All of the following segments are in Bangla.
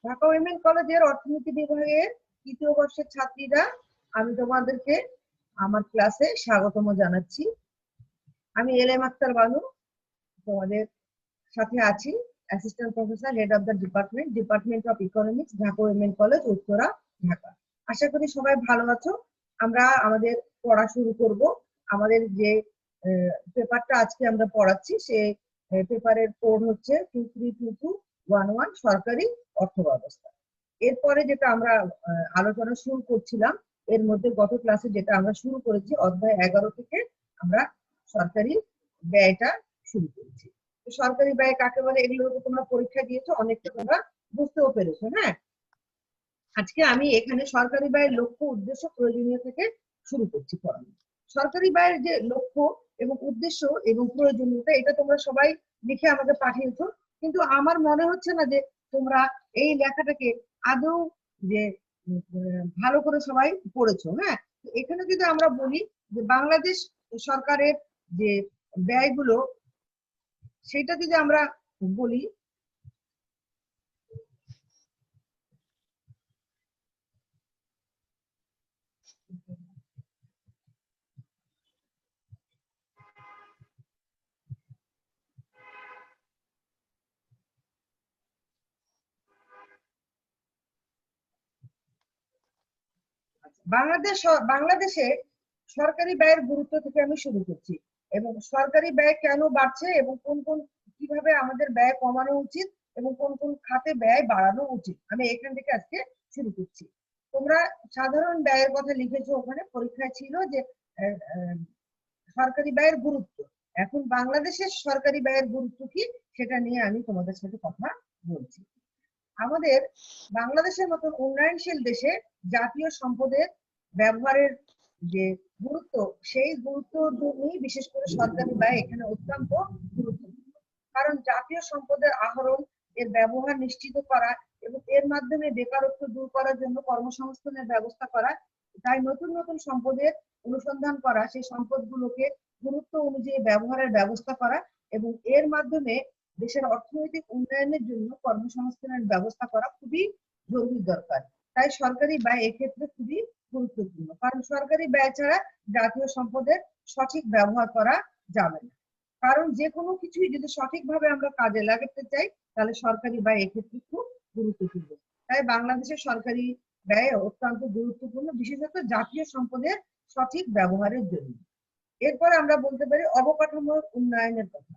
ঢাকা উইমেন কলেজের অর্থনীতি বিভাগের তৃতীয় বর্ষের ছাত্রীরা, আমি তোমাদেরকে আমার ক্লাসে স্বাগতম জানাচ্ছি। আমি এলএম আক্তার বানু, তোমাদের সাথে আছি, assistant professor, head of the department of economics, Dhaka women college, Uttara, Dhaka. আশা করি সবাই ভালো আছো। আমরা আমাদের পড়া শুরু করব। আমাদের যে পেপারটা আজকে আমরা পড়াচ্ছি, সে পেপারের কোড হচ্ছে 232211, সরকারি অর্থ ব্যবস্থা। এরপরে যেটা আমরা আলোচনা শুরু করছিলাম, এর মধ্যে গত ক্লাসে যেটা আমরা শুরু করেছি, অধ্যায় 11 থেকে আমরা সরকারি ব্যয়টা শুরু করেছি। সরকারি ব্যয় কাকে বলে, এগুলো তোমরা পরীক্ষা দিয়েছো, অনেকটা তোমরা বুঝতেও পেরেছো। হ্যাঁ, আজকে আমি এখানে সরকারি ব্যয়ের লক্ষ্য, উদ্দেশ্য, প্রয়োজনীয় থেকে শুরু করছি পড়ানো। সরকারি ব্যয়ের যে লক্ষ্য এবং উদ্দেশ্য এবং প্রয়োজনীয়তা, এটা তোমরা সবাই লিখে আমাকে পাঠিয়েছো, কিন্তু আমার মনে হচ্ছে না যে তোমরা এই লেখাটাকে আদৌ যে ভালো করে সবাই পড়েছো। হ্যাঁ, এখানে যদি আমরা বলি যে বাংলাদেশ সরকারের যে ব্যয়গুলো, সেটা যদি আমরা বলি, বাংলাদেশে সরকারি ব্যয়ের গুরুত্ব থেকে আমি শুরু করছি, এবং সরকারি ব্যয় কেন বাড়ছে এবং কোন কোন কিভাবে আমাদের ব্যয় কমানো উচিত এবং কোন কোন খাতে ব্যয় বাড়ানো উচিত, আমি এখান থেকে আজকে শুরু করছি। তোমরা সাধারণ ব্যয়ের কথা লিখেছো, ওখানে পরীক্ষায় ছিল যে সরকারি ব্যয়ের গুরুত্ব। এখন বাংলাদেশের সরকারি ব্যয়ের গুরুত্ব কি, সেটা নিয়ে আমি তোমাদের সাথে কথা বলছি। আমাদের বাংলাদেশের মতন উন্নয়নশীল দেশে জাতীয় সম্পদের ব্যবহারের যে গুরুত্ব, সেই গুরুত্ব নিয়ে বিশেষ করে সরকারি ব্যয় এখানে অত্যন্ত গুরুত্বপূর্ণ। কারণ জাতীয় সম্পদের আহরণ, এর ব্যবহার নিশ্চিত করা এবং এর মাধ্যমে বেকারত্ব দূর করার জন্য কর্মসংস্থানের ব্যবস্থা করা, তাই নতুন নতুন সম্পদের অনুসন্ধান করা, সেই সম্পদগুলোকে গুরুত্ব অনুযায়ী ব্যবহারের ব্যবস্থা করা এবং এর মাধ্যমে দেশের অর্থনৈতিক উন্নয়নের জন্য কর্মসংস্থানের ব্যবস্থা করা খুবই জরুরি দরকার। তাই সরকারি ব্যয় এক্ষেত্রে খুবই গুরুত্বপূর্ণ, কারণ সরকারি ব্যয় ছাড়া জাতীয় সম্পদের সঠিক ব্যবহার করা যাবে না। কারণ যে কোনো কিছুই যদি সঠিকভাবে আমরা কাজে লাগাতে চাই, তাহলে সরকারি ব্যয় এক্ষেত্রে খুব গুরুত্বপূর্ণ। তাই বাংলাদেশের সরকারি ব্যয় অত্যন্ত গুরুত্বপূর্ণ, বিশেষত জাতীয় সম্পদের সঠিক ব্যবহারের জন্য। এরপরে আমরা বলতে পারি অবকাঠামোর উন্নয়নের কথা।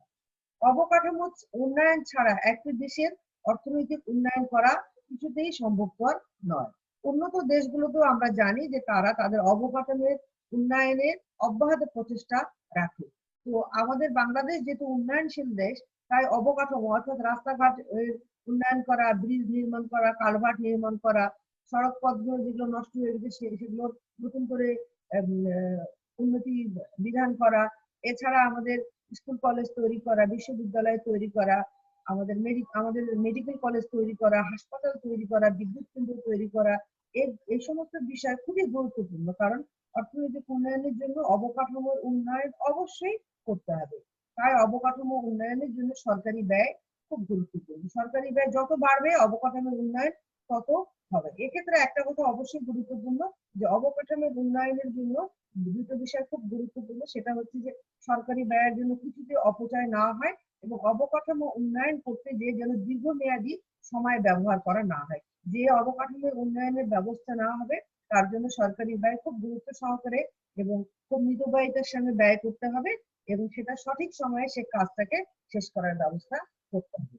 অবকাঠামো উন্নয়ন ছাড়া একটি দেশের অর্থনৈতিক উন্নয়ন করা কিছুতেই সম্ভবপর নয়। উন্নত দেশগুলোতেও আমরা জানি যে তারা তাদের অবকাঠামোর উন্নয়নের অব্যাহত প্রচেষ্টা রাখে। তো আমাদের বাংলাদেশ যেহেতু উন্নয়নশীল দেশ, তাই অবকাঠামো অর্থাৎ রাস্তাঘাট উন্নয়ন করা, ব্রিজ নির্মাণ করা, কালভার্ট নির্মাণ করা, সড়ক পথগুলো যেগুলো নষ্ট হয়ে গেছে সেগুলো নতুন করে উন্নতি বিধান করা, এছাড়া আমাদের স্কুল কলেজ তৈরি করা, বিশ্ববিদ্যালয় তৈরি করা, আমাদের মেডিকেল কলেজ তৈরি করা, হাসপাতাল তৈরি করা, বিদ্যুৎ কেন্দ্র তৈরি করা, এই সমস্ত বিষয় খুবই গুরুত্বপূর্ণ। কারণ অর্থনৈতিক উন্নয়নের জন্য অবকাঠামোর উন্নয়ন অবশ্যই করতে হবে। তাই অবকাঠামো উন্নয়নের জন্য সরকারি ব্যয় খুব গুরুত্বপূর্ণ। সরকারি ব্যয় যত বাড়বে অবকাঠামোর উন্নয়ন তত হবে। এক্ষেত্রে একটা কথা অবশ্যই গুরুত্বপূর্ণ, যে অবকাঠামোর উন্নয়নের জন্য দুটো বিষয় খুব গুরুত্বপূর্ণ, সেটা হচ্ছে যে সরকারি ব্যয়ের জন্য কিছুতে অপচয় না হয় এবং অবকাঠামো উন্নয়ন করতে গিয়ে যেন দীর্ঘমেয়াদী সময় ব্যবহার করা না হয়। যে অবকাঠামোর উন্নয়নের ব্যবস্থা নেওয়া হবে তার জন্য সরকারি ব্যয় খুব গুরুত্ব সহকারে এবং খুব মিতব্যয়িতার সঙ্গে ব্যয় করতে হবে এবং সেটা সঠিক সময়ে সে কাজটাকে শেষ করার ব্যবস্থা করতে হবে।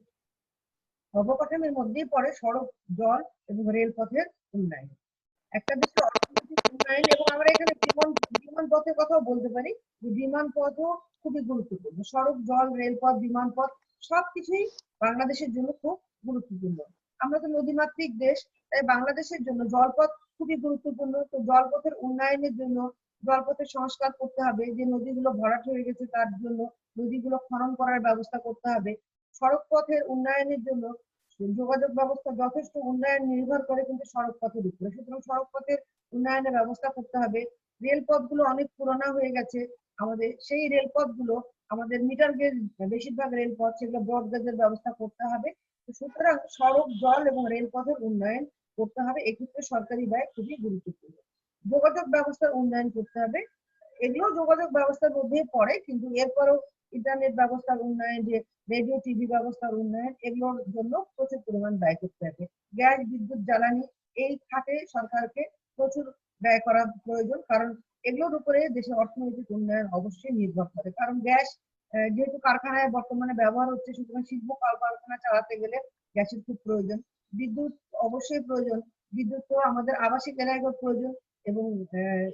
অবকাঠামোর মধ্যেই পড়ে সড়ক, জল এবং রেলপথের উন্নয়ন। একটা দেশের অর্থনৈতিক উন্নয়ন, এবং আমরা এখানে বিমান পথের কথাও বলতে পারি, যে বিমান পথও খুবই গুরুত্বপূর্ণ। সড়ক, জল, রেলপথ, বিমান পথ সবকিছুই বাংলাদেশের জন্য খুব গুরুত্বপূর্ণ। আমরা তো নদীমাতৃক দেশ, তাই বাংলাদেশের জন্য জলপথ খুবই গুরুত্বপূর্ণ। তো জলপথের উন্নয়নের জন্য জলপথের সংস্কার করতে হবে, যে নদীগুলো ভরাট হয়ে গেছে তার জন্য নদীগুলো খনন করার ব্যবস্থা করতে হবে। সড়ক পথের উন্নয়নের জন্য যোগাযোগ ব্যবস্থা যথেষ্ট উন্নয়ন নির্ভর করে কিন্তু সড়ক পথের উপরে। সুতরাং সড়ক পথের উন্নয়নের ব্যবস্থা করতে হবে। রেলপথগুলো অনেক পুরোনো হয়ে গেছে আমাদের, সেই রেলপথগুলো আমাদের মিটার গেজ বেশিরভাগ রেলপথ, সেগুলো ব্রড গেজের ব্যবস্থা করতে হবে। সুতরাং সড়ক, জল এবং রেলপথের উন্নয়ন করতে হবে। এক্ষেত্রে সরকারি ব্যয় খুবই গুরুত্বপূর্ণ। যোগাযোগ ব্যবস্থার উন্নয়ন করতে হবে, এগুলো যোগাযোগ ব্যবস্থার মধ্যে পড়ে, কিন্তু এরপরও ইন্টারনেট ব্যবস্থার উন্নয়ন, যে রেডিও টিভি ব্যবস্থার উন্নয়ন, এগুলোর জন্য প্রচুর পরিমাণ ব্যয় করতে হবে। গ্যাস, বিদ্যুৎ, জ্বালানি এই খাতে সরকারকে প্রচুর ব্যয় করা প্রয়োজন, কারণ এগুলোর উপরে দেশের অর্থনৈতিক উন্নয়ন অবশ্যই নির্ভর করে। কারণ গ্যাস যেহেতু কারখানায় বর্তমানে ব্যবহার হচ্ছে, সুতরাং শিল্প কলকারখানা চালাতে গেলে গ্যাসের খুব প্রয়োজন। বিদ্যুৎ অবশ্যই প্রয়োজন, বিদ্যুৎ তো আমাদের আবাসিক এলাকায় প্রয়োজন, এবং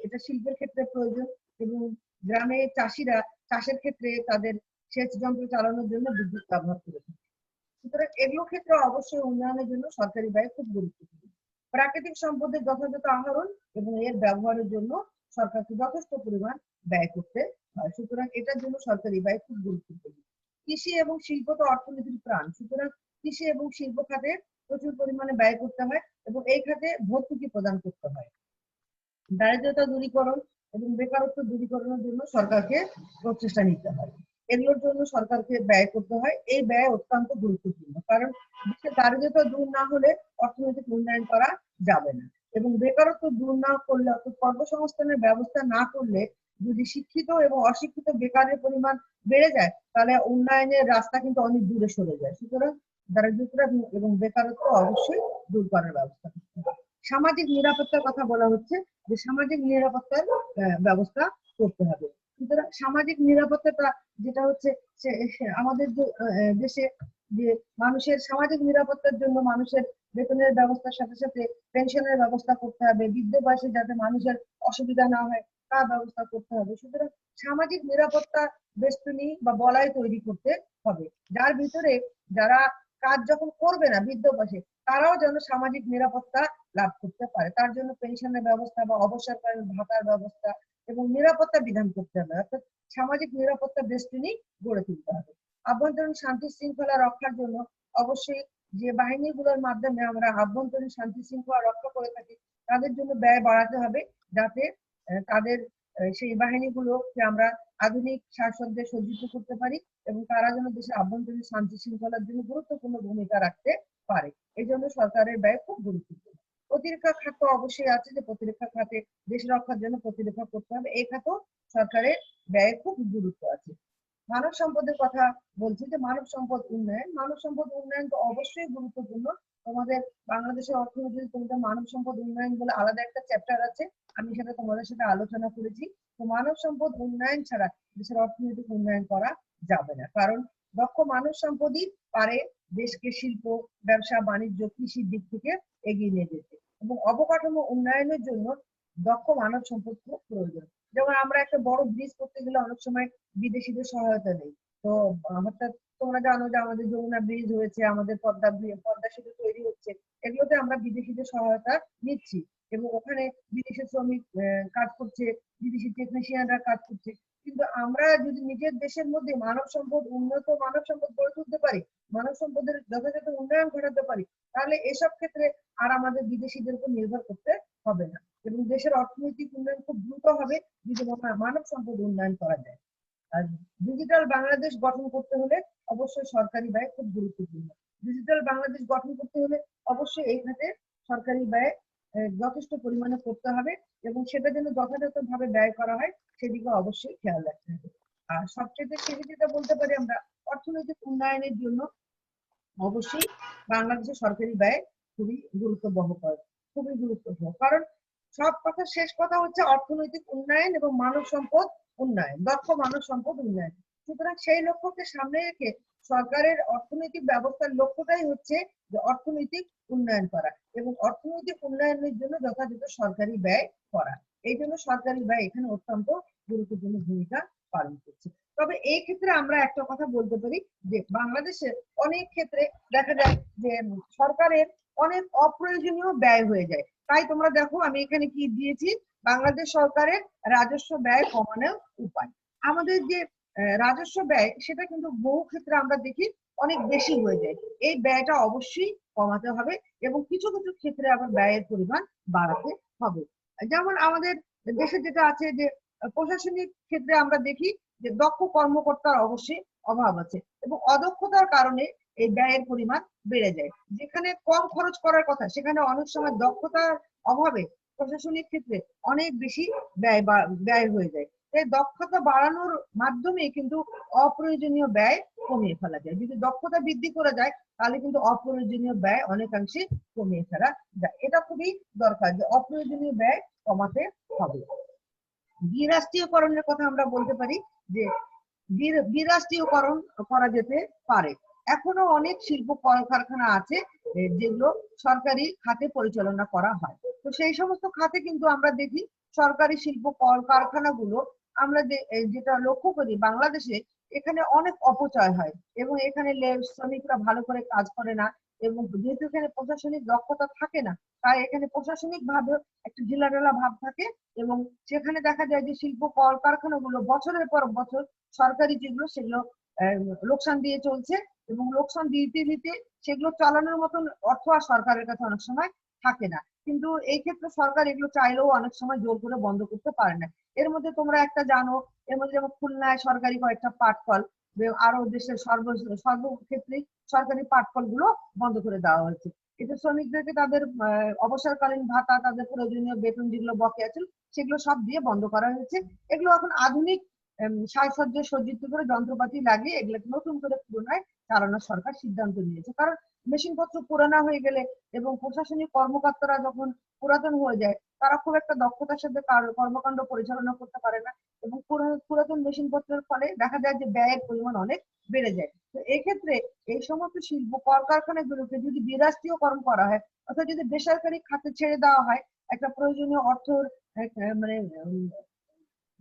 এটা শিল্পের ক্ষেত্রে প্রয়োজন, এবং গ্রামে চাষিরা চাষের ক্ষেত্রে তাদের সেচ যন্ত্র চালানোর জন্য বিদ্যুৎ ব্যবহার করে থাকে। সুতরাং এগুলো ক্ষেত্রে অবশ্যই উন্নয়নের জন্য সরকারি ব্যয় খুব গুরুত্বপূর্ণ। প্রাকৃতিক সম্পদের যথাযথ আহরণ এবং এর ব্যবহারের জন্য সরকারকে যথেষ্ট পরিমাণ ব্যয় করতে হয়। সুতরাং এটার জন্য সরকারি ব্যয় খুব গুরুত্বপূর্ণ। কৃষি এবং শিল্প তো অর্থনীতির প্রাণ, সুতরাং কৃষি এবং শিল্প খাতে প্রচুর পরিমাণে ব্যয় করতে হয় এবং এই খাতে ভর্তুকি প্রদান করতে হয়। দারিদ্রতা দূরীকরণ এবং বেকারত্ব দূরীকরণের জন্য সরকারকে প্রচেষ্টা নিতে হয়। এগুলোর জন্য সরকারকে ব্যয় করতে হয়। এই ব্যয় অত্যন্ত গুরুত্বপূর্ণ, কারণ দেশে দারিদ্রতা দূর না হলে অর্থনৈতিক উন্নয়ন করা যাবে না, এবং বেকারত্ব দূর না করলে, অর্থাৎ কর্মসংস্থানের ব্যবস্থা না করলে, যদি শিক্ষিত এবং অশিক্ষিত বেকারের পরিমাণ বেড়ে যায়, তাহলে উন্নয়নের রাস্তা কিন্তু অনেক দূরে সরে যায়। সুতরাং দারিদ্রতা এবং বেকারত্ব অবশ্যই দূর করার ব্যবস্থা করতে হবে। সামাজিক নিরাপত্তার কথা বলা হচ্ছে, যে সামাজিক নিরাপত্তার ব্যবস্থা করতে হবে। সুতরাং সামাজিক নিরাপত্তাটা যেটা হচ্ছে, আমাদের দেশে যে মানুষের সামাজিক নিরাপত্তার জন্য মানুষের বেতনের ব্যবস্থার সাথে সাথে পেনশনের ব্যবস্থা করতে হবে, বৃদ্ধ বয়সে যাতে মানুষের অসুবিধা না হয় তার ব্যবস্থা করতে হবে। সুতরাং সামাজিক নিরাপত্তা বেষ্টনী বা বলয় তৈরি করতে হবে, যার ভিতরে যারা কাজ যখন করবে না বৃদ্ধ বয়সে, তারাও যেন সামাজিক নিরাপত্তা লাভ করতে পারে। তার জন্য পেনশনের ব্যবস্থা বা অবসরকালীন ভাতার ব্যবস্থা এবং নিরাপত্তা বিধান করতে হবে, অর্থাৎ সামাজিক নিরাপত্তা বেষ্টনী গড়ে তুলতে হবে। আভ্যন্তরীণ শান্তি শৃঙ্খলা রক্ষার জন্য অবশ্যই যে বাহিনীগুলোর মাধ্যমে আমরা আভ্যন্তরীণ শান্তি শৃঙ্খলা রক্ষা করে থাকি, তাদের জন্য ব্যয় বাড়াতে হবে, যাতে তাদের সেই বাহিনীগুলোকে আমরা আধুনিক সাজসজ্জে সজ্জিত করতে পারি এবং তারা যেন দেশের আভ্যন্তরীণ শান্তি শৃঙ্খলার জন্য গুরুত্বপূর্ণ ভূমিকা রাখতে পারে। এই জন্য সরকারের ব্যয় খুব গুরুত্বপূর্ণ। প্রতিরক্ষা খাত অবশ্যই আছে, যে প্রতিরক্ষা খাতে দেশ রক্ষার জন্য প্রতিরক্ষা করতে হবে, এই খাতেও সরকারের ব্যয় খুব গুরুত্ব আছে। মানব সম্পদের কথা বলছি, যে মানব সম্পদ উন্নয়ন, মানব সম্পদ উন্নয়ন তো অবশ্যই গুরুত্বপূর্ণ। তোমাদের বাংলাদেশের অর্থনীতি, তোমাদের মানব সম্পদ উন্নয়ন বলে আলাদা একটা চ্যাপ্টার আছে, আমি সেটা তোমাদের সাথে আলোচনা করেছি। তো মানব সম্পদ উন্নয়ন ছাড়া দেশের অর্থনৈতিক উন্নয়ন করা যাবে না, কারণ দক্ষ মানব সম্পদই পারে দেশকে শিল্প, ব্যবসা, বাণিজ্য, কৃষির দিক থেকে এগিয়ে নিয়ে যেতে, এবং অবকাঠামো উন্নয়নের জন্য দক্ষ মানব সম্পদ খুব প্রয়োজন। যেমন আমরা একটা বড় ব্রিজ করতে গেলে অনেক সময় বিদেশিদের সহায়তা নেই। তো অর্থাৎ তোমরা জানো যে আমাদের যমুনা ব্রিজ হয়েছে, আমাদের পদ্মা সেতু তৈরি হচ্ছে, এগুলোতে আমরা বিদেশিদের সহায়তা নিচ্ছি, এবং ওখানে বিদেশি শ্রমিক কাজ করছে, বিদেশি টেকনিশিয়ানরা কাজ করছে। কিন্তু আমরা যদি নিজের দেশের মধ্যে মানব সম্পদ, উন্নত মানব সম্পদ গড়ে তুলতে পারি, মানব সম্পদের যথাযথ উন্নয়ন ঘটাতে পারি, তাহলে এসব ক্ষেত্রে আর আমাদের বিদেশিদের উপর নির্ভর করতে হবে না, এবং দেশের অর্থনৈতিক উন্নয়ন খুব দ্রুত হবে যদি মানব সম্পদ উন্নয়ন করা যায়। আর ডিজিটাল বাংলাদেশ গঠন করতে হলে অবশ্যই সরকারি ব্যয় খুব গুরুত্বপূর্ণ। ডিজিটাল বাংলাদেশ গঠন করতে হলে অবশ্যই এই খাতে সরকারি ব্যয় যথেষ্ট পরিমাণে করতে হবে, এবং সেটা যেন যথাযথভাবে ব্যয় করা হয় সেদিকে অবশ্যই খেয়াল রাখতে হবে। আর সবচেয়ে শেষে যেটা বলতে পারি আমরা, অর্থনৈতিক উন্নয়নের জন্য অবশ্যই বাংলাদেশের সরকারি ব্যয় খুবই গুরুত্ব বহ করে, খুবই গুরুত্বপূর্ণ, কারণ সব কথা শেষ কথা হচ্ছে অর্থনৈতিক উন্নয়ন এবং মানব সম্পদ উন্নয়ন, দক্ষ মানব সম্পদ উন্নয়ন। সুতরাং সেই লক্ষ্যকে সামনে রেখে সরকারের অর্থনৈতিক ব্যবস্থার লক্ষ্যটাই হচ্ছে যে অর্থনৈতিক উন্নয়ন করা এবং অর্থনৈতিক উন্নয়নের জন্য যথাযথ সরকারি ব্যয় করা। এই জন্য সরকারি ব্যয় এখানে অত্যন্ত গুরুত্বপূর্ণ ভূমিকা পালন করছে। তবে এই ক্ষেত্রে আমরা একটা কথা বলতে পারি, যে বাংলাদেশে অনেক ক্ষেত্রে দেখা যায় যে সরকারের অনেক অপ্রয়োজনীয় ব্যয় হয়ে যায়। তাই তোমরা দেখো আমি এখানে কি দিয়েছি, বাংলাদেশ সরকারের রাজস্ব ব্যয় কমানোর উপায়। আমাদের যে রাজস্ব ব্যয়, সেটা কিন্তু বহু ক্ষেত্রে আমরা দেখি অনেক বেশি হয়ে যায়। এই ব্যয়টা অবশ্যই কমাতে হবে এবং কিছু কিছু ক্ষেত্রে আবার ব্যয়ের পরিমাণ বাড়াতে হবে। যেমন আমাদের দেশে যেটা আছে যে প্রশাসনিক ক্ষেত্রে আমরা দেখি যে দক্ষ কর্মকর্তার অবশ্যই অভাব আছে এবং অদক্ষতার কারণে এই ব্যয়ের পরিমাণ বেড়ে যায়। যেখানে কম খরচ করার কথা সেখানে অনেক সময় দক্ষতার অভাবে প্রশাসনিক ক্ষেত্রে অনেক বেশি ব্যয় হয়ে যায়। এই দক্ষতা বাড়ানোর মাধ্যমে কিন্তু অপ্রয়োজনীয় ব্যয় কমিয়ে ফেলা যায়। যদি দক্ষতা বৃদ্ধি করা যায় তাহলে কিন্তু অপ্রয়োজনীয় ব্যয় অনেকাংশে কমিয়ে ফেলা যায়। এটা খুবই দরকার যে অপ্রয়োজনীয় ব্যয় কমাতে হবে। বিরাষ্ট্রীয়করণের কথা আমরা বলতে পারি যে বিরাষ্ট্রীয়করণ করা যেতে পারে। এখনো অনেক শিল্প কলকারখানা আছে যেগুলো সরকারি খাতে পরিচালনা করা হয়। তো সেই সমস্ত খাতে কিন্তু আমরা দেখি সরকারি শিল্প কলকারখানাগুলো আমরা যেটা লক্ষ্য করি বাংলাদেশে এখানে অনেক অপচয় হয় এবং এখানে শ্রমিকরা ভালো করে কাজ করে না এবং যেহেতু এখানে প্রশাসনিক দক্ষতা থাকে না তাই এখানে প্রশাসনিক ভাবে একটা ঢিলাঢালা ভাব থাকে এবং সেখানে দেখা যায় যে শিল্প কলকারখানাগুলো বছরের পর বছর সরকারি যেগুলো সেগুলো লোকসান দিয়ে চলছে এবং লোকসান দিতে দিতে সেগুলো চালানোর মতন অর্থ আর সরকারের কাছে অনেক সময় থাকে না। কিন্তু এই ক্ষেত্রে সরকার এগুলো চাইলেও অনেক সময় জোর করে বন্ধ করতে পারে না। এর মধ্যে তোমরা একটা জানো, এর মধ্যে যেমন খুলনায় সরকারি কয়েকটা পাটকল, আরো দেশের সর্বক্ষেত্রে সরকারি পাটকল গুলো বন্ধ করে দেওয়া হয়েছে। এতে শ্রমিকদেরকে তাদের অবসরকালীন ভাতা, তাদের প্রয়োজনীয় বেতন যেগুলো বকেয়া ছিল সেগুলো সব দিয়ে বন্ধ করা হয়েছে। এগুলো এখন আধুনিক সাজসজ্জা সজ্জিত করে যন্ত্রপাতি লাগিয়ে এগুলোকে নতুন করে পুনরায় চালানোর সরকার সিদ্ধান্ত নিয়েছে। কারণ মেশিনপত্র পুরানো হয়ে গেলে এবং প্রশাসনিক কর্মকর্তারা যখন পুরাতন হয়ে যায় তারা খুব একটা দক্ষতার সাথে কর্মকাণ্ড পরিচালনা করতে পারে না এবং পুরাতন মেশিনপত্রের ফলে দেখা যায় যে ব্যয়ের পরিমাণ অনেক বেড়ে যায়। তো এক্ষেত্রে এই সমস্ত শিল্প কলকারখানাগুলোকে যদি বিরাষ্ট্রীয়করণ করা হয় অর্থাৎ যদি বেসরকারি খাতে ছেড়ে দেওয়া হয় একটা প্রয়োজনীয় মানে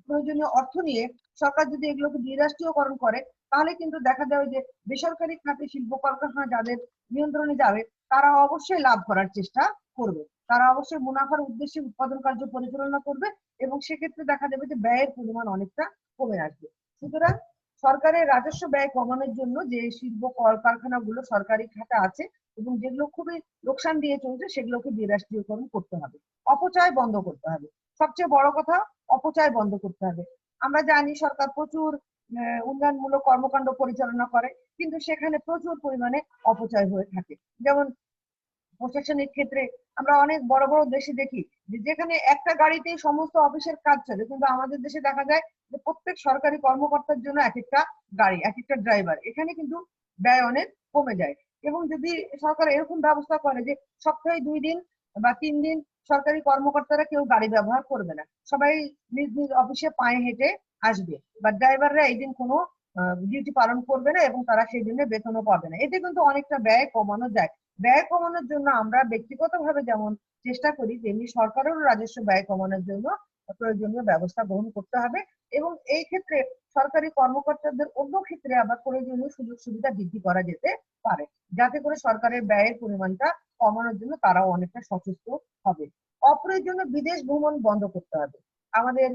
প্রয়োজনীয় অর্থ নিয়ে সরকার যদি এগুলোকে বিরাষ্ট্রীয়করণ করে তাহলে কিন্তু দেখা যাবে যে বেসরকারি খাতে শিল্প কলকারখানা যাদের নিয়ন্ত্রণে যাবে তারা অবশ্যই লাভ করার চেষ্টা করবে। তারা অবশ্যই মুনাফার উদ্দেশ্যে উৎপাদন কার্য পরিচালনা করবে এবং সেক্ষেত্রে দেখা যাবে যে ব্যয়ের পরিমাণ অনেকটা কমে আসবে। সুতরাং সরকারের রাজস্ব ব্যয় কমানোর জন্য যে শিল্প কলকারখানাগুলো সরকারি খাতে আছে এবং যেগুলো খুবই লোকসান দিয়ে চলছে সেগুলোকে বিরাষ্ট্রীয়করণ করতে হবে। অপচয় বন্ধ করতে হবে। সবচেয়ে বড় কথা অপচয় বন্ধ করতে হবে। আমরা জানি সরকার প্রচুর উন্নয়নমূলক কর্মকাণ্ড পরিচালনা করে কিন্তু সেখানে প্রচুর পরিমাণে অপচয় হয়ে থাকে। যেমন প্রশাসনিক ক্ষেত্রে আমরা অনেক বড় বড় দেশে দেখি যে যেখানে একটা গাড়িতেই সমস্ত অফিসের কাজ চলে কিন্তু আমাদের দেশে দেখা যায় যে প্রত্যেক সরকারি কর্মকর্তার জন্য এক একটা গাড়ি, এক একটা ড্রাইভার। এখানে কিন্তু ব্যয় অনেক কমে যায় এবং যদি সরকার এরকম ব্যবস্থা করে যে সপ্তাহে 2 দিন বা 3 দিন সরকারি কর্মকর্তারা কেউ গাড়ি ব্যবহার করবে না, সবাই নিজ নিজ অফিসে পায়ে হেঁটে আসবে বা ড্রাইভাররা এই দিন কোনো ডিউটি পালন করবে না এবং তারা সেই দিনে বেতনও পাবে না, এতে কিন্তু অনেকটা ব্যয় কমানো যায়। ব্যয় কমানোর জন্য আমরা ব্যক্তিগতভাবে যেমন চেষ্টা করি তেমনি সরকারেরও রাজস্ব ব্যয় কমানোর জন্য প্রয়োজনীয় ব্যবস্থা গ্রহণ করতে হবে এবং এই ক্ষেত্রে সরকারি কর্মকর্তাদের অন্য ক্ষেত্রে আবার প্রয়োজনীয় সুযোগ সুবিধা বৃদ্ধি করা যেতে পারে যাতে করে সরকারের ব্যয়ের পরিমাণটা কমানোর জন্য তারাও অনেকটা সচেষ্ট হবে। অপ্রয়োজনীয় বিদেশ ভ্রমণ বন্ধ করতে হবে। আমাদের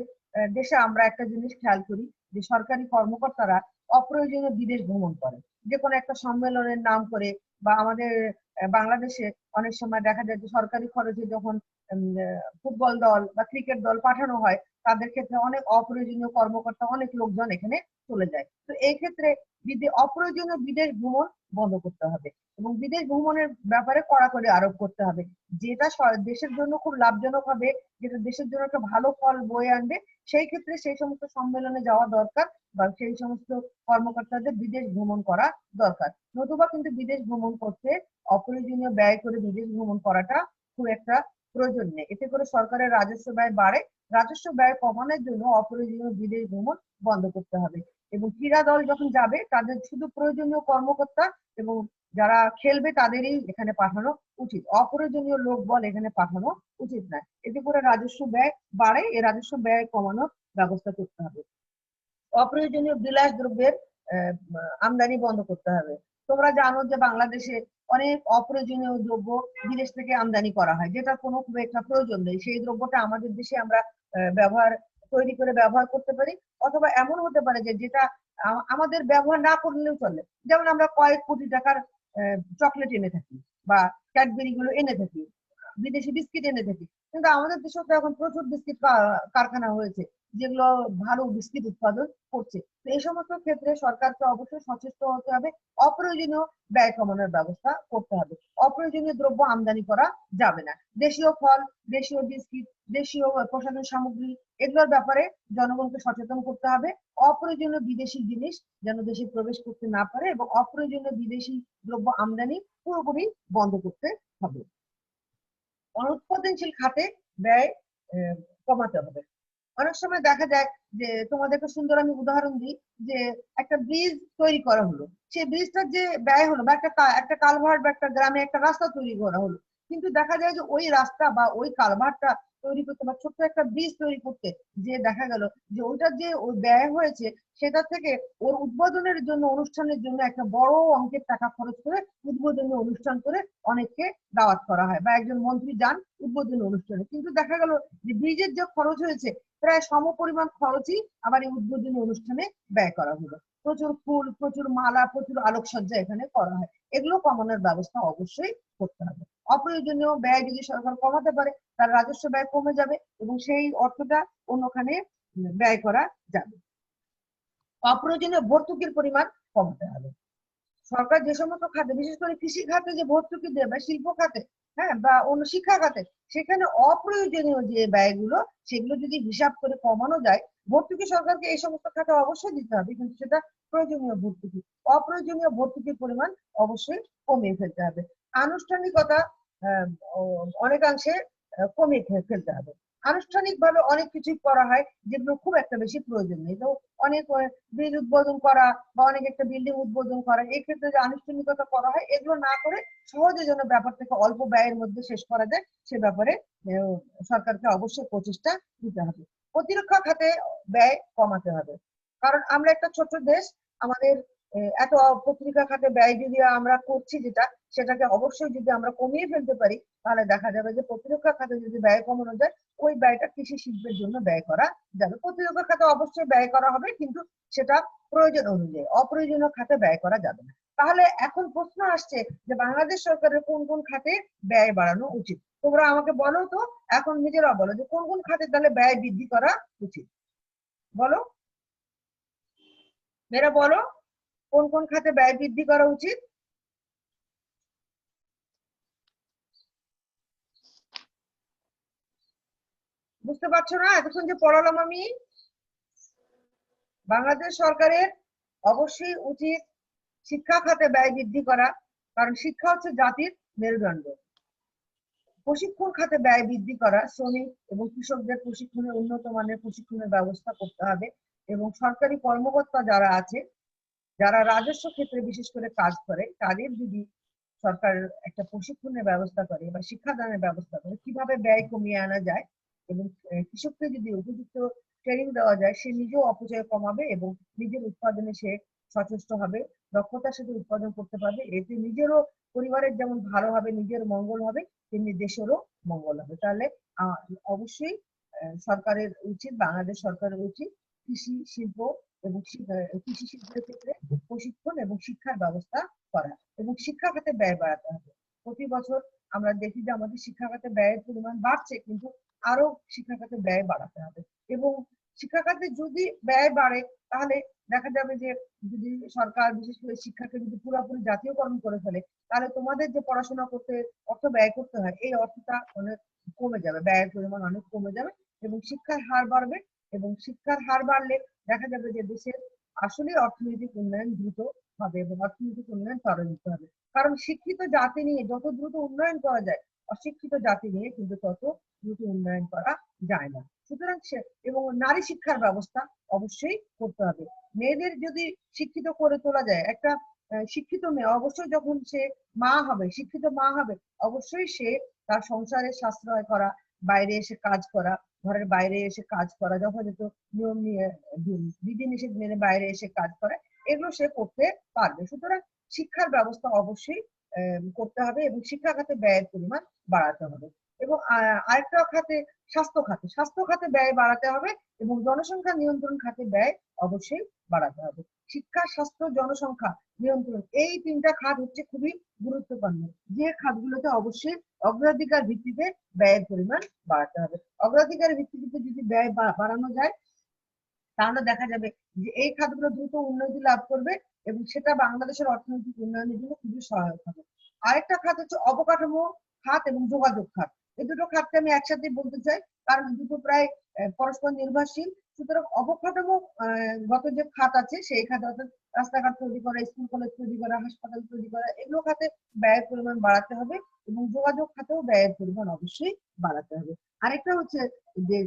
দেশে আমরা একটা জিনিস খেয়াল করি যে সরকারি কর্মকর্তারা অপ্রয়োজনীয় বিদেশ ভ্রমণ করে, যে কোনো একটা সম্মেলনের নাম করে বা আমাদের বাংলাদেশে অনেক সময় দেখা যায় যে সরকারি খরচে যখন ফুটবল দল বা ক্রিকেট দল পাঠানো হয় তাদের ক্ষেত্রে অনেক অপ্রয়োজনীয় কর্মকর্তা অনেক লোকজন এখানে চলে যায়। তো এই ক্ষেত্রে অপ্রয়োজনীয় বিদেশ ভ্রমণ বন্ধ করতে হবে এবং বিদেশ ভ্রমণের ব্যাপারে কড়াকড়ি আরোপ করতে হবে। যেটা দেশের জন্য খুব লাভজনক হবে, যেটা দেশের জন্য একটা ভালো ফল বয়ে আনবে, সেই ক্ষেত্রে সেই সমস্ত সম্মেলনে যাওয়া দরকার বা সেই সমস্ত কর্মকর্তাদের বিদেশ ভ্রমণ করা দরকার। নতুবা কিন্তু বিদেশ ভ্রমণ করতে অপ্রয়োজনীয় ব্যয় করে বিদেশ ভ্রমণ করাটা খুব একটা প্রয়োজন নেই। এতে করে সরকারের রাজস্ব ব্যয় বাড়ে। রাজস্ব ব্যয় কমানোর জন্য অপ্রয়োজনীয় বিদেশ ভ্রমণ বন্ধ করতে হবে এবং ক্রীড়া দল যখন যাবে তাদের শুধু প্রয়োজনীয় কর্মকর্তা এবং যারা খেলবে তাদেরই এখানে পাঠানো উচিত, অপ্রয়োজনীয় লোক বল এখানে পাঠানো উচিত নয়। এতে করে রাজস্ব ব্যয় বাড়ে, এই রাজস্ব ব্যয় কমানোর ব্যবস্থা করতে হবে। অপ্রয়োজনীয় বিলাস দ্রব্যের আমদানি বন্ধ করতে হবে। তোমরা জানো যে বাংলাদেশে অনেক অপ্রয়োজনীয় দ্রব্য বিদেশ থেকে আমদানি করা হয় যেটা কোনো খুব একটা প্রয়োজন নেই, সেই দ্রব্যটা আমাদের দেশে আমরা ব্যবহার তৈরি করে ব্যবহার করতে পারি। অথবা এমন হতে পারে যে যেটা আমাদের ব্যবহার না করলেও চলে। যেমন আমরা কয়েক কোটি টাকার চকলেট এনে থাকি বা ক্যাডবেরি গুলো এনে থাকি, বিদেশি বিস্কিট এনে থাকি, কিন্তু আমাদের দেশেও তো এখন প্রচুর বিস্কিট কারখানা হয়েছে যেগুলো ভালো বিস্কিট উৎপাদন করছে। তো এই সমস্ত ক্ষেত্রে সরকারকে অবশ্যই সচেষ্ট হতে হবে, অপ্রয়োজনীয় ব্যয় কমানোর ব্যবস্থা করতে হবে। অপ্রয়োজনীয় দ্রব্য আমদানি করা যাবে না। দেশীয় ফল, দেশীয় বিস্কিট, দেশীয় প্রসাধন সামগ্রী, এগুলোর ব্যাপারে জনগণকে সচেতন করতে হবে। অপ্রয়োজনীয় বিদেশি জিনিস যেন দেশে প্রবেশ করতে না পারে এবং অপ্রয়োজনীয় বিদেশি দ্রব্য আমদানি পুরোপুরি বন্ধ করতে হবে। অনুৎপাদনশীল খাতে ব্যয় কমাতে হবে। অনেক সময় দেখা যায় যে, তোমাদেরকে সুন্দর আমি উদাহরণ দিই, যে একটা ব্রিজ তৈরি করা হলো, সেই ব্রিজটার যে ব্যয় হলো বা একটা কালভার্ট বা একটা গ্রামে একটা রাস্তা তৈরি করা হলো, কিন্তু দেখা যায় যে ওই রাস্তা বা ওই কালভার্টটা তৈরি করতে বা ছোট্ট একটা ব্রিজ তৈরি করতে যে দেখা গেল যে ওইটার যে ওই ব্যয় হয়েছে সেটা থেকে ওর উদ্বোধনের জন্য, অনুষ্ঠানের জন্য একটা বড় অঙ্কের টাকা খরচ করে উদ্বোধনী অনুষ্ঠান করে অনেককে দাওয়াত করা হয় বা একজন মন্ত্রী যান উদ্বোধনী অনুষ্ঠানে, কিন্তু দেখা গেল যে ব্রিজের যে খরচ হয়েছে প্রায় সমপরিমাণ খরচই আবার এই উদ্বোধনী অনুষ্ঠানে ব্যয় করা হলো। প্রচুর ফুল, প্রচুর মালা, প্রচুর আলোকসজ্জা এখানে করা হয়। এগুলো কমানোর ব্যবস্থা অবশ্যই করতে হবে। অপ্রয়োজনীয় ব্যয় যদি সরকার কমাতে পারে তার রাজস্ব ব্যয় কমে যাবে এবং সেই অর্থটা অন্যখানে ব্যয় করা যাবে। অপ্রয়োজনীয় ভর্তুকির পরিমাণ কমাতে হবে। সরকার যে সমস্ত খাতে, বিশেষ করে কৃষি খাতে যে ভর্তুকি দেয় বা শিল্প খাতে, হ্যাঁ, বা অন্য শিক্ষা খাতে, সেখানে অপ্রয়োজনীয় যে ব্যয়গুলো সেগুলো যদি হিসাব করে কমানো যায়, ভর্তুকি সরকারকে এই সমস্ত খাতে অবশ্যই দিতে হবে, কিন্তু সেটা প্রয়োজনীয় ভর্তুকি। অপ্রয়োজনীয় ভর্তুকির পরিমাণ অবশ্যই কমিয়ে ফেলতে হবে। আনুষ্ঠানিকতা আহ, অনেকাংশে কমিয়ে ফেলতে হবে। আনুষ্ঠানিকভাবে অনেক কিছুই করা হয় যেগুলো খুব একটা বেশি প্রয়োজন নেই। তো অনেক ব্রিজ উদ্বোধন করা বা অনেক একটা বিল্ডিং উদ্বোধন করা, এই ক্ষেত্রে যে আনুষ্ঠানিকতা করা হয় এগুলো না করে সহজে যেন ব্যাপারটাকে অল্প ব্যয়ের মধ্যে শেষ করা যায় সে ব্যাপারে সরকারকে অবশ্যই প্রচেষ্টা দিতে হবে। প্রতিরক্ষা খাতে ব্যয় কমাতে হবে, কারণ আমরা একটা ছোট দেশ। আমাদের এত প্রতিরক্ষা খাতে ব্যয় যদি আমরা করছি যেটা, সেটাকে অবশ্যই যদি আমরা কমিয়ে ফেলতে পারি তাহলে দেখা যাবে যে প্রতিরক্ষা খাতে যদি ব্যয় কমানো যায় ওই ব্যয়টা কৃষি শিল্পের জন্য ব্যয় করা যাবে। প্রতিরক্ষা খাতে অবশ্যই ব্যয় করা হবে, কিন্তু সেটা প্রয়োজন অনুযায়ী, অপ্রয়োজনীয় খাতে ব্যয় করা যাবে না। তাহলে এখন প্রশ্ন আসছে যে বাংলাদেশ সরকারের কোন কোন খাতে ব্যয় বাড়ানো উচিত। তোমরা আমাকে বলো তো, এখন নিজেরা বলো যে কোন কোন খাতে তাহলে ব্যয় বৃদ্ধি করা উচিত। বলো, মেয়েরা বলো, কোন কোন খাতে ব্যয় বৃদ্ধি করা উচিত? বুঝতে পারছো না এতক্ষণ যে পড়ালাম আমি? বাংলাদেশ সরকারের অবশ্যই উচিত শিক্ষা খাতে ব্যয় বৃদ্ধি করা, কারণ শিক্ষা হচ্ছে জাতির মেরুদণ্ড। প্রশিক্ষণ খাতে ব্যয় বৃদ্ধি করা, শ্রমিক এবং কৃষকদের প্রশিক্ষণের উন্নত মানের প্রশিক্ষণের ব্যবস্থা করতে হবে এবং সরকারি কর্মকর্তা যারা আছে, যারা রাজস্ব ক্ষেত্রে বিশেষ করে কাজ করে, তাদের যদি সরকার একটা প্রশিক্ষণের ব্যবস্থা করে বা শিক্ষাদানের ব্যবস্থা করে কিভাবে ব্যয় কমিয়ে আনা যায় এবং কৃষককে যদি উপযুক্ত ট্রেনিং দেওয়া যায়, সে নিজেও অপচয় কমাবে এবং নিজের উৎপাদনে সে সচেষ্ট হবে, দক্ষতার সাথে উৎপাদন করতে পারবে। এতে নিজেরও, পরিবারের যেমন ভালো হবে, নিজের মঙ্গল হবে, তেমনি দেশেরও মঙ্গল হবে। তাহলে অবশ্যই সরকারের উচিত, বাংলাদেশ সরকারের উচিত কৃষি শিল্প এবং কৃষি শিল্পের ক্ষেত্রে প্রশিক্ষণ এবং শিক্ষার ব্যবস্থা করা এবং শিক্ষা খাতে ব্যয় বাড়াতে হবে। প্রতি বছর আমরা দেখি যে আমাদের শিক্ষা খাতে ব্যয়ের পরিমাণ বাড়ছে, কিন্তু আরো শিক্ষা খাতে ব্যয় বাড়াতে হবে। এবং শিক্ষা খাতে যদি ব্যয় বাড়ে তাহলে দেখা যাবে যে, যদি সরকার বিশেষ করে শিক্ষাকে যদি পুরোপুরি জাতীয়করণ করে ফেলে তাহলে তোমাদের যে পড়াশোনা করতে অর্থ ব্যয় করতে হয় এই অর্থটা অনেক কমে যাবে, ব্যয়ের পরিমাণ অনেক কমে যাবে এবং শিক্ষার হার বাড়বে। এবং শিক্ষার হার বাড়লে দেখা যাবে যে দেশের আসলে অর্থনৈতিক উন্নয়ন দ্রুত হবে এবং অর্থনৈতিক উন্নয়ন ত্বরান্বিত হবে। কারণ শিক্ষিত জাতি নিয়ে যত দ্রুত উন্নয়ন করা যায়, অশিক্ষিত জাতি নিয়ে কিন্তু তত দ্রুত উন্নয়ন করা যায় না। সুতরাং এবং নারী শিক্ষার ব্যবস্থা অবশ্যই করতে হবে। মেয়েদের যদি শিক্ষিত করে তোলা যায়, একটা শিক্ষিত মেয়ে অবশ্যই যখন সে মা হবে, শিক্ষিত মা হবে, অবশ্যই সে তার সংসারে সাশ্রয় করা, বাইরে এসে কাজ করা, ঘরের বাইরে এসে কাজ করা, যথাযথ নিয়ম নিয়ে বিধিনিষেধ মেনে বাইরে এসে কাজ করা, এগুলো সে করতে পারবে। সুতরাং শিক্ষার ব্যবস্থা অবশ্যই করতে হবে এবং শিক্ষা খাতে ব্যয়ের পরিমাণ বাড়াতে হবে। এবং আরেকটা খাতে স্বাস্থ্য খাতে ব্যয় বাড়াতে হবে এবং জনসংখ্যা নিয়ন্ত্রণ খাতে ব্যয় অবশ্যই বাড়াতে হবে। শিক্ষা, স্বাস্থ্য, জনসংখ্যা নিয়ন্ত্রণ, এই তিনটা খাত হচ্ছে খুবই গুরুত্বপূর্ণ, যে খাতগুলোতে অবশ্যই অগ্রাধিকার ভিত্তিতে ব্যয়ের পরিমাণ বাড়াতে হবে। অগ্রাধিকার ভিত্তিতে যদি ব্যয় বাড়ানো যায় তাহলে দেখা যাবে যে এই খাতগুলো দ্রুত উন্নতি লাভ করবে এবং সেটা বাংলাদেশের অর্থনৈতিক উন্নয়নের জন্য খুবই সহায়ক হবে। আরেকটা খাত হচ্ছে অবকাঠামো খাত এবং যোগাযোগ খাত। এই দুটো খাতকে আমি একসাথে বলতে চাই, কারণ দুটো প্রায় পরস্পর নির্ভরশীল। সুতরাং অবকাঠামো গত যে খাত আছে সেই খাতে, অর্থাৎ রাস্তাঘাট তৈরি করা, স্কুল কলেজ তৈরি করা, হাসপাতাল তৈরি করা, এগুলো খাতে ব্যয়ের পরিমাণ বাড়াতে হবে এবং যোগাযোগ খাতেও ব্যয়ের পরিমাণ অবশ্যই বাড়াতে হবে। আরেকটা হচ্ছে যে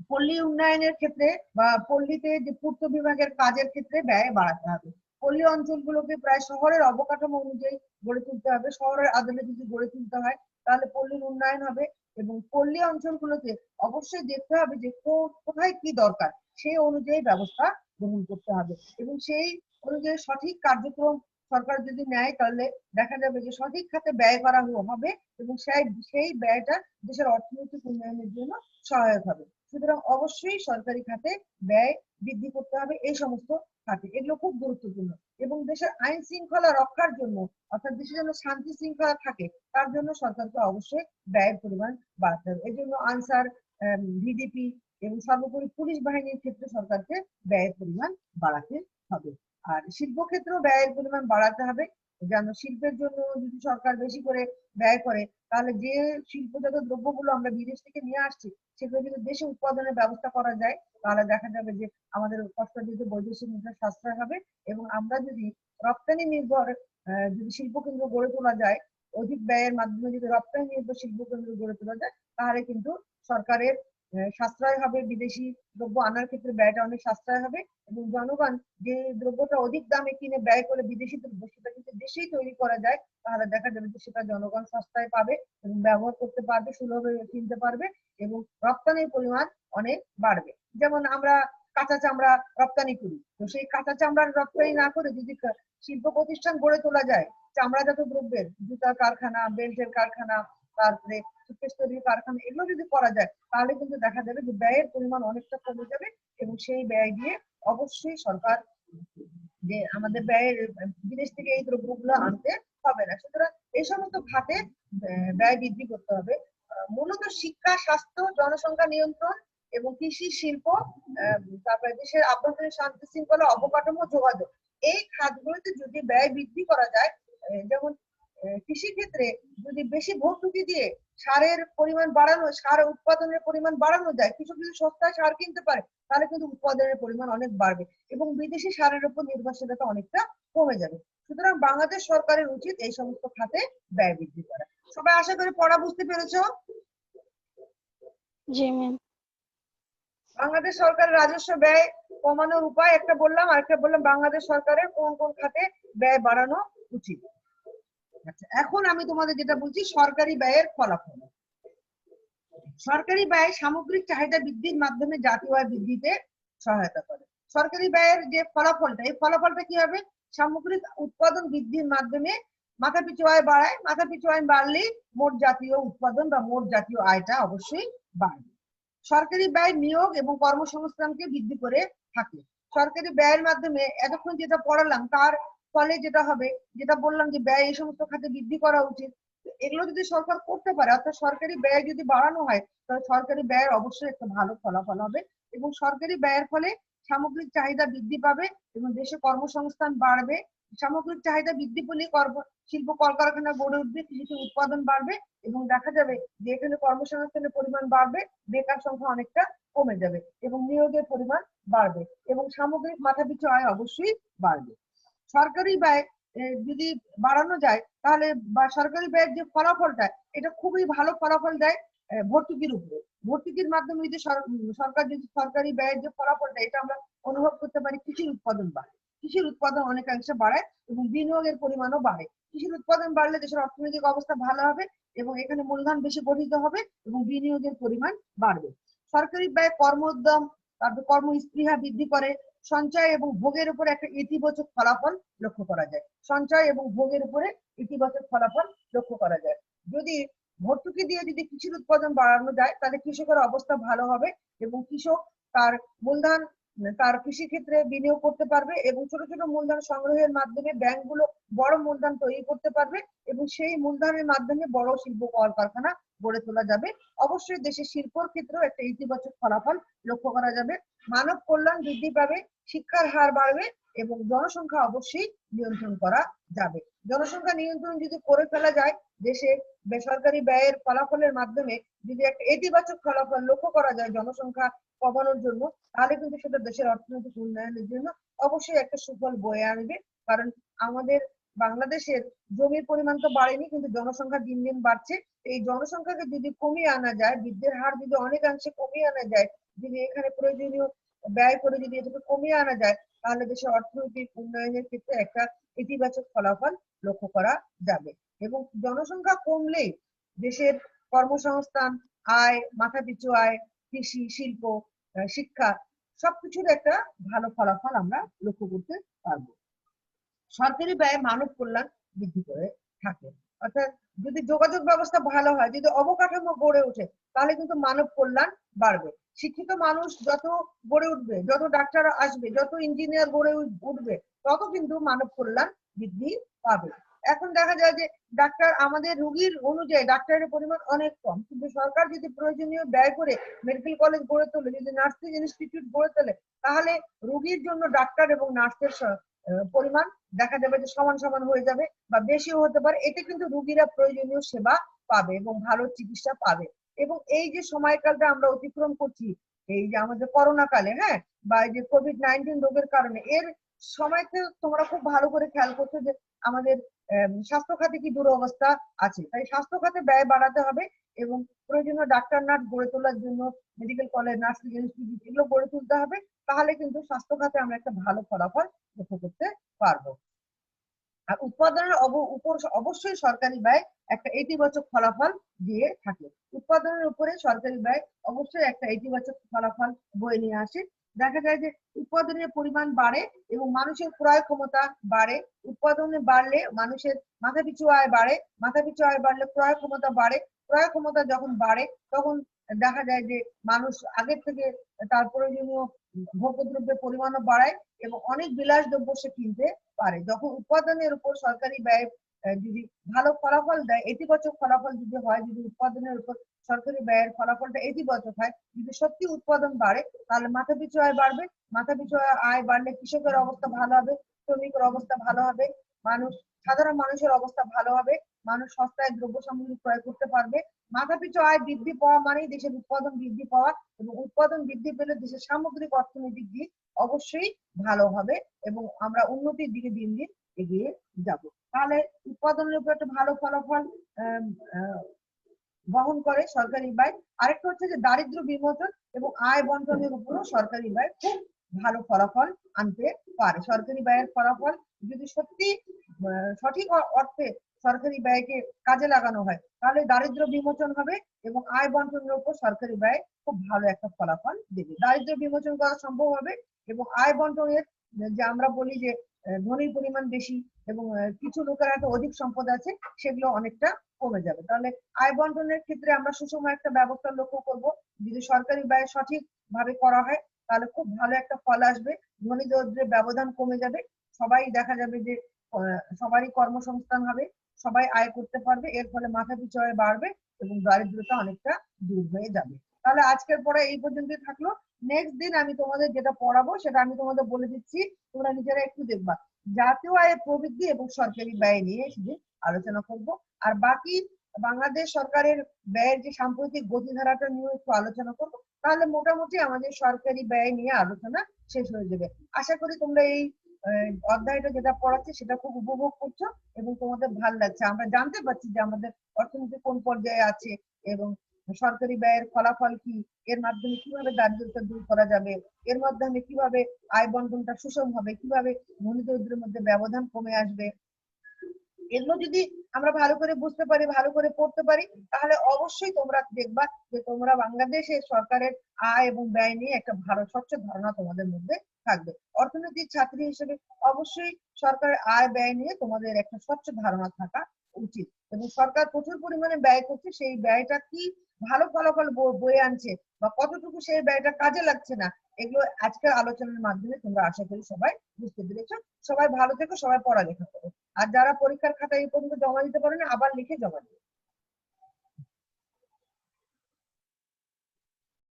পল্লী উন্নয়নের ক্ষেত্রে বা পল্লীতে যে পূর্ত বিভাগের কাজের ক্ষেত্রে ব্যয় বাড়াতে হবে। পল্লী অঞ্চলগুলোকে প্রায় শহরের অবকাঠামো অনুযায়ী গড়ে তুলতে হবে। শহরের আদলে যদি গড়ে তুলতে হয় তাহলে পল্লীর উন্নয়ন হবে এবং পল্লী অঞ্চলগুলোতে অবশ্যই দেখতে হবে যে কোথায় কি দরকার, সেই অনুযায়ী ব্যবস্থা গ্রহণ করতে হবে এবং সেই অনুযায়ী সঠিক কার্যক্রম সরকার যদি নেয় তাহলে দেখা যাবে যে সঠিক খাতে ব্যয় করা হবে এবং সেই ব্যয়টা দেশের অর্থনৈতিক উন্নয়নের জন্য সহায়ক হবে। সুতরাং অবশ্যই সরকারি খাতে ব্যয় বৃদ্ধি করতে হবে এই সমস্ত খাতে, এগুলো খুব গুরুত্বপূর্ণ। এবং দেশের আইন শৃঙ্খলা রক্ষার জন্য, অর্থাৎ দেশে যেন শান্তি শৃঙ্খলা থাকে তার জন্য সরকারকে অবশ্যই ব্যয়ের পরিমাণ বাড়াতে হবে। এই জন্য আনসার, ভিডিপি এবং সর্বোপরি পুলিশ বাহিনীর ক্ষেত্রে সরকারকে ব্যয়ের পরিমাণ বাড়াতে হবে। আর শিল্পক্ষেত্রেও ব্যয়ের পরিমাণ বাড়াতে হবে, যেন শিল্পের জন্য যদি সরকার বেশি করে ব্যয় করে তাহলে যে শিল্পজাত দ্রব্যগুলো আমরা বিদেশ থেকে নিয়ে আসছি সেগুলো যদি দেশে উৎপাদনের ব্যবস্থা করা যায় তাহলে দেখা যাবে যে আমাদের কষ্টার্জিত বৈদেশিক মুদ্রা সাশ্রয় হবে এবং আমরা যদি রপ্তানি নির্ভর যদি শিল্প কেন্দ্র গড়ে তোলা যায়, অধিক ব্যয়ের মাধ্যমে যদি রপ্তানি নির্ভর শিল্প কেন্দ্র গড়ে তোলা যায় তাহলে কিন্তু সরকারের সাশ্রয় হবে, বিদেশি দ্রব্য আনার ক্ষেত্রে ব্যয়টা অনেক সাশ্রয় হবে এবং জনগণ যে দ্রব্যটা অধিক দামে কিনে ব্যয় করে বিদেশি দ্রব্য সেটা কিন্তু দেশেই তৈরি করা যায় তাহলে দেখা যাবে যে সেটা জনগণ সস্তায় পাবে এবং ব্যবহার করতে পারবে, সুলভে কিনতে পারবে এবং রপ্তানির পরিমাণ অনেক বাড়বে। যেমন আমরা কাঁচা চামড়া রপ্তানি করি, তো সেই কাঁচা চামড়ার রপ্তানি না করে যদি শিল্প প্রতিষ্ঠান গড়ে তোলা যায় চামড়াজাত দ্রব্যের, জুতার কারখানা, বেল্টের কারখানা, তারপরে সুটকেস তৈরির কারখানা, এগুলো যদি করা যায় তাহলে কিন্তু দেখা যাবে যে ব্যয়ের পরিমাণ অনেকটা কমে যাবে এবং সেই ব্যয় দিয়ে অবশ্যই সরকার যে আমাদের ব্যয়ের বিদেশ থেকে এই দ্রব্যগুলো আনতে হবে না। সুতরাং এই সমস্ত খাতে ব্যয় বৃদ্ধি করতে হবে। মূলত শিক্ষা, স্বাস্থ্য, জনসংখ্যা নিয়ন্ত্রণ এবং কৃষি, শিল্প, তারপরে দেশের আভ্যন্তরীণ শান্তি শৃঙ্খলা, অবকাঠামো, যোগাযোগ, এই খাতগুলোতে যদি ব্যয় বৃদ্ধি করা যায়, যেমন কৃষি ক্ষেত্রে যদি বেশি ভর্তুকি দিয়ে সারের পরিমাণ বাড়ানো, সার উৎপাদনের পরিমাণ বাড়ানো যায়, কৃষক যদি সস্তায় সার কিনতে পারে তাহলে কিন্তু উৎপাদনের পরিমাণ অনেক বাড়বে এবং বিদেশি সারের উপর নির্ভরশীলতা অনেকটা কমে যাবে। সুতরাং বাংলাদেশ সরকারের উচিত এই সমস্ত খাতে ব্যয় বৃদ্ধি করা। সবাই আশা করি পড়া বুঝতে পেরেছো? জি ম্যাম। বাংলাদেশ সরকারের রাজস্ব ব্যয় কমানোর উপায় একটা বললাম, আর একটা বললাম বাংলাদেশ সরকারের কোন কোন খাতে ব্যয় বাড়ানো উচিত। আচ্ছা, এখন আমি তোমাদের যেটা বলছি সরকারি ব্যয়ের ফলাফল। সরকারি ব্যয় সামগ্রিক চাহিদা বৃদ্ধির মাধ্যমে জাতীয় আয় বৃদ্ধিতে সহায়তা করে। সরকারি ব্যয়ের যে ফলাফলটা, এই ফলাফলটা কি হবে? সামগ্রিক উৎপাদন বৃদ্ধির মাধ্যমে মাথাপিছু আয় বাড়ায়, মাথাপিছু আয় বাড়লেই মোট জাতীয় উৎপাদন বা মোট জাতীয় আয়টা অবশ্যই বাড়বে। সরকারি ব্যয় নিয়োগ এবং কর্মসংস্থানকে বৃদ্ধি করে থাকে। সরকারি ব্যয়ের মাধ্যমে এতক্ষণ যেটা পড়ালাম তার ফলে যেটা হবে, যেটা বললাম যে ব্যয় এই সমস্ত খাতে বৃদ্ধি করা উচিত, এগুলো যদি সরকার করতে পারে, অর্থাৎ সরকারি ব্যয় যদি বাড়ানো হয় তাহলে সরকারি ব্যয়ের অবশ্যই একটা ভালো ফলাফল হবে এবং সরকারি ব্যয়ের ফলে সামগ্রিক চাহিদা বৃদ্ধি পাবে এবং দেশে কর্মসংস্থান বাড়বে। সামগ্রিক চাহিদা বৃদ্ধি পেলে শিল্প কলকারখানা গড়ে উঠবে, কৃষিতে উৎপাদন বাড়বে এবং দেখা যাবে যে এখানে কর্মসংস্থানের পরিমাণ বাড়বে, বেকার সংখ্যা অনেকটা কমে যাবে এবং নিয়োগের পরিমাণ বাড়বে এবং সামগ্রিক মাথাপিছু আয় অবশ্যই বাড়বে। সরকারি ব্যয় যদি বাড়ানো যায় তাহলে বা সরকারি ব্যয়ের যে ফলাফলটা এটা খুবই ভালো ফলাফল দেয় ভর্তুকির উপরে। ভর্তুকির মাধ্যমে যদি সরকার যদি সরকারি ব্যয়ের যে ফলাফলটা এটা আমরা অনুভব করতে পারি, কৃষির উৎপাদন বাড়ে, কৃষির উৎপাদন অনেকাংশে বাড়ায় এবং বিনিয়োগের পরিমাণও বাড়ে। কৃষির উৎপাদন বাড়লে দেশের অর্থনৈতিক অবস্থা ভালো হবে এবং এখানে মূলধন বেশি গঠিত হবে এবং বিনিয়োগের পরিমাণ বাড়বে। সরকারি ব্যয় কর্মোদ্যম, তারপর কর্মস্পৃহা বৃদ্ধি করে। সঞ্চয় এবং ভোগের উপরে একটা ইতিবাচক ফলাফল লক্ষ্য করা যায়। সঞ্চয় এবং ভোগের উপরে ইতিবাচক ফলাফল লক্ষ্য করা যায়। যদি ভর্তুকি দিয়ে যদি কৃষির উৎপাদন বাড়ানো যায় তাহলে কৃষকের অবস্থা ভালো হবে এবং কৃষক তার মূলধন তার কৃষি ক্ষেত্রে বিনিয়োগ করতে পারবে এবং ছোট ছোট মূলধন সংগ্রহের মাধ্যমে ব্যাংকগুলো বড় মূলধন তৈরি করতে পারবে এবং সেই মূলধনের মাধ্যমে বড় শিল্প কলকারখানা গড়ে তোলা যাবে। অবশ্যই দেশের শিল্পর ক্ষেত্রেও একটা ইতিবাচক ফলাফল লক্ষ্য করা যাবে। মানব কল্যাণ বৃদ্ধি পাবে, শিক্ষার হার বাড়বে এবং জনসংখ্যা অবশ্যই নিয়ন্ত্রণ করা যাবে। জনসংখ্যা নিয়ন্ত্রণ যদি করে ফেলা যায়, দেশে বেসরকারি ব্যয়ের ফলাফলের মাধ্যমে যদি একটা ইতিবাচক ফলাফল লক্ষ্য করা যায় জনসংখ্যা কমানোর জন্য, তাহলে কিন্তু সেটা দেশের অর্থনৈতিক উন্নয়নের জন্য অবশ্যই একটা সুফল বয়ে আনবে। কারণ আমাদের বাংলাদেশের জমির পরিমাণ তো বাড়েনি, কিন্তু জনসংখ্যা দিন দিন বাড়ছে। এই জনসংখ্যাকে যদি কমিয়ে আনা যায়, বৃদ্ধির হার যদি অনেকাংশে কমিয়ে আনা যায়, যদি এখানে প্রয়োজনীয় ব্যয় করে যদি এটাকে কমিয়ে আনা যায়, তাহলে দেশের অর্থনৈতিক উন্নয়নের ক্ষেত্রে একটা ইতিবাচক ফলাফল লক্ষ্য করা যাবে। এবং জনসংখ্যা কমলেই দেশের কর্মসংস্থান, আয়, মাথাপিছু আয়, কৃষি, শিল্প, শিক্ষা সবকিছুর একটা ভালো ফলাফল আমরা লক্ষ্য করতে পারবো। সরকারি ব্যয় মানব কল্যাণ বৃদ্ধি করে থাকে। অর্থাৎ যদি যোগাযোগ ব্যবস্থা ভালো হয়, যদি অবকাঠামো গড়ে ওঠে, তাহলে কিন্তু মানব কল্যাণ বাড়বে। শিক্ষিত মানুষ যত গড়ে উঠবে, যত ডাক্তার আসবে, যত ইঞ্জিনিয়ার গড়ে উঠবে, তত কিন্তু মানব কল্যাণ বৃদ্ধি পাবে। এখন দেখা যায় যে ডাক্তার আমাদের রোগীর অনুযায়ী ডাক্তারের পরিমাণ অনেক কম, কিন্তু সরকার যদি প্রয়োজনীয় ব্যয় করে মেডিকেল কলেজ গড়ে তোলে, যদি নার্সিং ইনস্টিটিউট গড়ে তোলে, তাহলে রোগীর জন্য ডাক্তার এবং নার্সের পরিমাণ দেখা যাবে যে সমান সমান হয়ে যাবে বা বেশিও হতে পারে। এতে কিন্তু রোগীরা প্রয়োজনীয় সেবা পাবে এবং ভালো চিকিৎসা পাবে। এবং এই যে সময়কালটা আমরা অতিক্রম করছি, এই যে আমাদের করোনা কালে, হ্যাঁ, বা এই যে কোভিড-19 রোগের কারণে, এর সময়তে তোমরা খুব ভালো করে খেয়াল করছো যে আমাদের স্বাস্থ্য খাতে কি দুরবস্থা আছে। তাই স্বাস্থ্য খাতে ব্যয় বাড়াতে হবে এবং প্রয়োজনীয় ডাক্তার নার্স গড়ে তোলার জন্য মেডিকেল কলেজ, নার্সিং ইনস্টিটিউট এগুলো গড়ে তুলতে হবে। তাহলে কিন্তু স্বাস্থ্য খাতে আমরা একটা ভালো ফলাফল লক্ষ্য করতে পারবো। আর উৎপাদনের উপর অবশ্যই সরকারি ব্যয় একটা ইতিবাচক ফলাফল দিয়ে থাকে। উৎপাদনের উপরে সরকারি ব্যয় অবশ্যই একটা ইতিবাচক ফলাফল বয়ে নিয়ে আসে। দেখা যায় যে উৎপাদনের পরিমাণ বাড়ে এবং মানুষের ক্রয় ক্ষমতা বাড়ে। উৎপাদনে বাড়লে মানুষের মাথাপিছু আয় বাড়ে, মাথাপিছু আয় বাড়লে ক্রয় ক্ষমতা বাড়ে। ক্রয় ক্ষমতা যখন বাড়ে, তখন দেখা যায় যে মানুষ আগের থেকে তার প্রয়োজনীয় ভোগ্যদ্রব্যের পরিমাণও বাড়ায় এবং অনেক বিলাসদ্রব্য সে কিনতে পারে। যখন উৎপাদনের উপর সরকারি ব্যয় যদি ভালো ফলাফল দেয়, ইতিবাচক ফলাফল যদি হয়, যদি উৎপাদনের উপর সরকারি ব্যয়ের ফলাফলটা ইতিবাচক হয়, যদি সত্যি উৎপাদন বাড়ে, তাহলে মাথাপিছু আয় বাড়বে। মাথাপিছু আয় বাড়লে কৃষকের অবস্থা ভালো হবে, শ্রমিকের অবস্থা ভালো হবে, মানুষ সাধারণ মানুষের অবস্থা ভালো হবে, মানুষ সস্তায় দ্রব্য সামগ্রী ক্রয় করতে পারবে। মাথাপিছু আয় বৃদ্ধি পাওয়া মানেই দেশের উৎপাদন বৃদ্ধি পাওয়া এবং উৎপাদন বৃদ্ধি পেলে দেশের সামগ্রিক অর্থনৈতিক দিক অবশ্যই ভালো হবে এবং আমরা উন্নতির দিকে দিন দিন এগিয়ে যাব। তাহলে উৎপাদনের উপর একটা ভালো ফলাফল বহন করে সরকারি ব্যয়। আরেকটা হচ্ছে যে দারিদ্র্য বিমোচন এবং আয় বন্টনের উপরও সরকারি ব্যয় খুব ভালো ফলাফল আনতে পারে। সরকারি ব্যয়ের ফলাফল যদি সত্যি সঠিক অর্থে সরকারি ব্যয়কে কাজে লাগানো হয়, তাহলে দারিদ্র্য বিমোচন হবে এবং আয় বন্টনের উপর সরকারি ব্যয় খুব ভালো একটা ফলাফল দেবে। দারিদ্র্য বিমোচন করা সম্ভব হবে এবং আয় বন্টনের যে আমরা বলি যে ধনীর পরিমাণ বেশি এবং কিছু লোকের একটা অধিক সম্পদ আছে, সেগুলো অনেকটা কমে যাবে। তাহলে আয় বন্টনের ক্ষেত্রে আমরা সুষম একটা ব্যবস্থা লক্ষ্য করব। যদি সরকারি ব্যয় সঠিক ভাবে করা হয়, তাহলে খুব ভালো একটা ফল আসবে। ধনী দরিদ্রের ব্যবধান কমে যাবে, সবাই দেখা যাবে যে সবারই কর্মসংস্থান হবে, সবাই আয় করতে পারবে, এর ফলে মাথাপিছু আয় বাড়বে এবং দারিদ্রতা অনেকটা দূর হয়ে যাবে। তাহলে আজকের পড়া এই পর্যন্তই থাকলো। নেক্সট দিন আমি তোমাদের যেটা পড়াবো সেটা আমি তোমাদের বলে দিচ্ছি, তোমরা নিজেরা একটু দেখবা। জাতীয় আয়ের প্রবৃদ্ধি এবং সরকারি ব্যয় নিয়ে সেদিন আলোচনা করব। আর বাকি বাংলাদেশ সরকারের ব্যয়ের যে সাম্প্রতিক গতিধারাটা নিয়ে একটু আলোচনা করব। তাহলে মোটামুটি আমাদের সরকারি ব্যয় নিয়ে আলোচনা শেষ হয়ে যাবে। আশা করি তোমরা এই অধ্যায়টা যেটা পড়াচ্ছি সেটা খুব উপভোগ করছো এবং তোমাদের ভালো লাগছে। আমরা জানতে পারছি যে আমাদের অর্থনীতি কোন পর্যায়ে আছে এবং সরকারি ব্যয়ের ফলাফল কি, এর মাধ্যমে কিভাবে দারিদ্রতা দূর করা যাবে, এর মাধ্যমে কিভাবে আয় বন্টনটা সুষম হবে, কিভাবে ধনী দরিদ্রের মধ্যে ব্যবধান কমে আসবে। এগুলো যদি আমরা ভালো করে বুঝতে পারি, ভালো করে পড়তে পারি, তাহলে অবশ্যই তোমরা দেখবা যে তোমরা বাংলাদেশের সরকারের আয় এবং ব্যয় নিয়ে একটা ভালো স্বচ্ছ ধারণা তোমাদের মধ্যে থাকবে। অর্থনীতির ছাত্রী হিসেবে অবশ্যই সরকারের আয় ব্যয় নিয়ে তোমাদের একটা স্বচ্ছ ধারণা থাকা উচিত। এবং সরকার প্রচুর পরিমাণে ব্যয় করছে, সেই ব্যয়টা কি ভালো ফলাফল বয়ে আনছে বা কতটুকু সেই ব্যয়টা কাজে লাগছে না, এগুলো আজকের আলোচনার মাধ্যমে তোমরা আশা করি সবাই বুঝতে পেরেছো। সবাই ভালো থেকো, সবাই পড়ালেখা করো। আর যারা পরীক্ষার খাতা এই পর্যন্ত জমা দিতে পারো না, আবার লিখে জমা দিও।